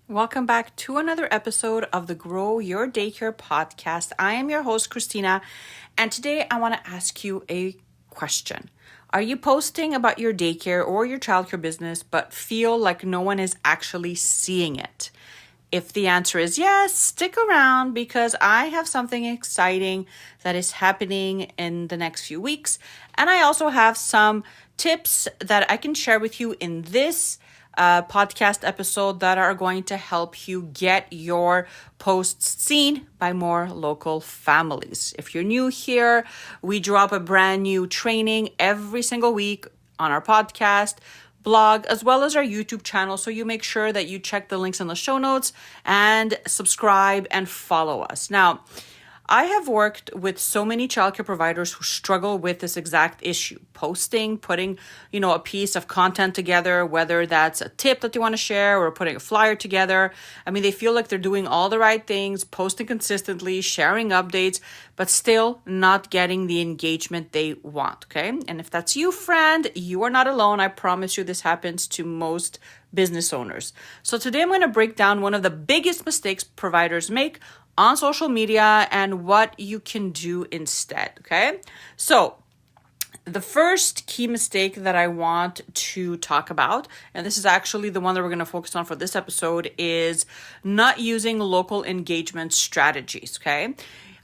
Welcome back to another episode of the Grow Your Daycare podcast. I am your host, Christina, and today I want to ask you a question. Are you posting about your daycare or your childcare business, but feel like no one is actually seeing it? If the answer is yes, stick around because I have something exciting that is happening in the next few weeks. And I also have some tips that I can share with you in this podcast episode that are going to help you get your posts seen by more local families. If you're new here, we drop a brand new training every single week on our podcast, blog, as well as our YouTube channel. So you make sure that you check the links in the show notes and subscribe and follow us. Now, I have worked with so many childcare providers who struggle with this exact issue, putting, a piece of content together, whether that's a tip that they want to share or putting a flyer together. I mean, they feel like they're doing all the right things, posting consistently, sharing updates, but still not getting the engagement they want, okay? And if that's you, friend, you are not alone. I promise you this happens to most business owners. So today I'm going to break down one of the biggest mistakes providers make on social media and what you can do instead, okay? So the first key mistake that I want to talk about, and this is actually the one that we're going to focus on for this episode, is not using local engagement strategies, okay?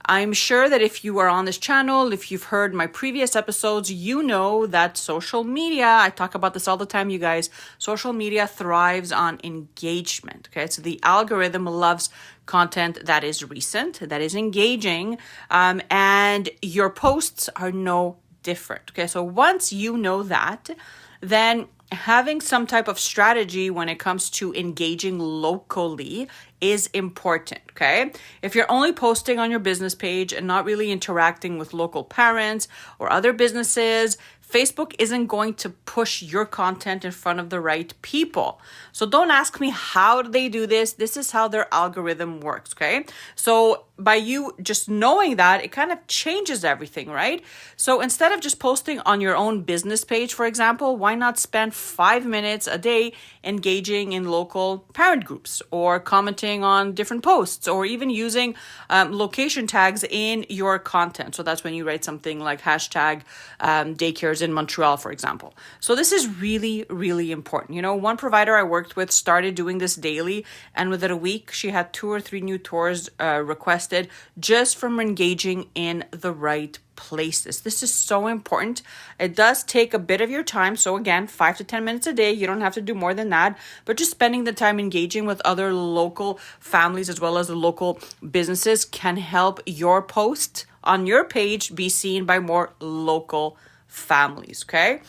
I'm sure that if you are on this channel, if you've heard my previous episodes, you know that social media, I talk about this all the time, you guys, social media thrives on engagement, okay? So the algorithm loves content that is recent, that is engaging, and your posts are no different, okay? So once you know that, then having some type of strategy when it comes to engaging locally is important, okay? If you're only posting on your business page and not really interacting with local parents or other businesses, Facebook isn't going to push your content in front of the right people. So don't ask me how they do this. This is how their algorithm works, okay? So by you just knowing that, it kind of changes everything, right? So instead of just posting on your own business page, for example, why not spend 5 minutes a day engaging in local parent groups or commenting on different posts or even using location tags in your content? So that's when you write something like hashtag daycares in Montreal, for example. So this is really, really important. One provider I worked with started doing this daily, and within a week, she had 2 or 3 new tours requested just from engaging in the right places. This is so important. It does take a bit of your time. So again, 5 to 10 minutes a day. You don't have to do more than that, but just spending the time engaging with other local families as well as the local businesses can help your post on your page be seen by more local families, okay?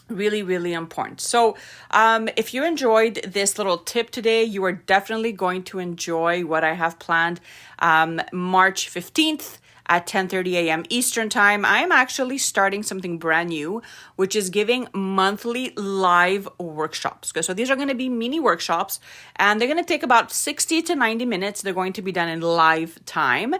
Really, really important. So if you enjoyed this little tip today, you are definitely going to enjoy what I have planned March 15th at 10:30 a.m. Eastern time. I am actually starting something brand new, which is giving monthly live workshops. Okay, so these are going to be mini workshops, and they're going to take about 60 to 90 minutes. They're going to be done in live time.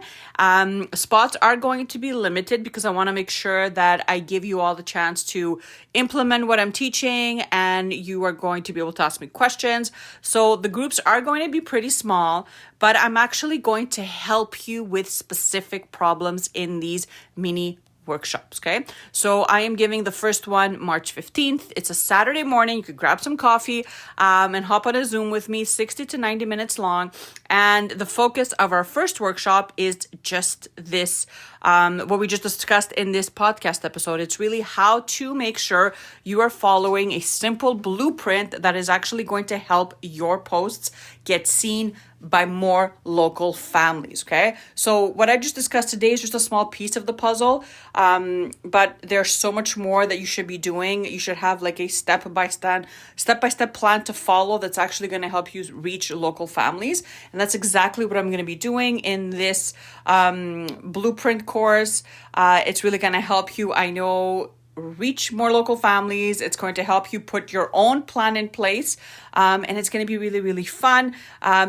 Spots are going to be limited because I want to make sure that I give you all the chance to implement what I'm teaching, and you are going to be able to ask me questions. So the groups are going to be pretty small, but I'm actually going to help you with specific problems in these mini workshops, okay? So I am giving the first one March 15th. It's a Saturday morning. You could grab some coffee and hop on a Zoom with me, 60 to 90 minutes long. And the focus of our first workshop is just this, what we just discussed in this podcast episode. It's really how to make sure you are following a simple blueprint that is actually going to help your posts get seen by more local families, okay? So what I just discussed today is just a small piece of the puzzle, but there's so much more that you should be doing. You should have like a step-by-step plan to follow that's actually going to help you reach local families. And that's exactly what I'm going to be doing in this blueprint course. It's really going to help you, I know, reach more local families. It's going to help you put your own plan in place, and it's going to be really, really fun.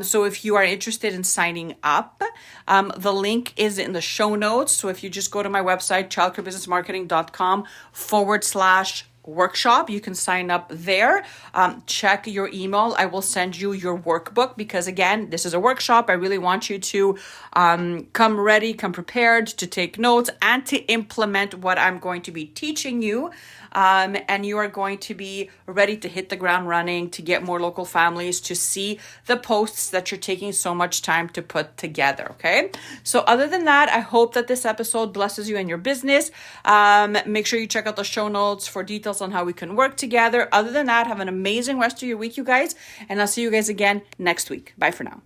So if you are interested in signing up, the link is in the show notes. So if you just go to my website, childcarebusinessmarketing.com/ workshop. You can sign up there. Check your email. I will send you your workbook because, again, this is a workshop. I really want you to come ready, come prepared to take notes and to implement what I'm going to be teaching you. And you are going to be ready to hit the ground running, to get more local families to see the posts that you're taking so much time to put together. Okay. So other than that, I hope that this episode blesses you and your business. Make sure you check out the show notes for details on how we can work together. Other than that, have an amazing rest of your week, you guys. And I'll see you guys again next week. Bye for now.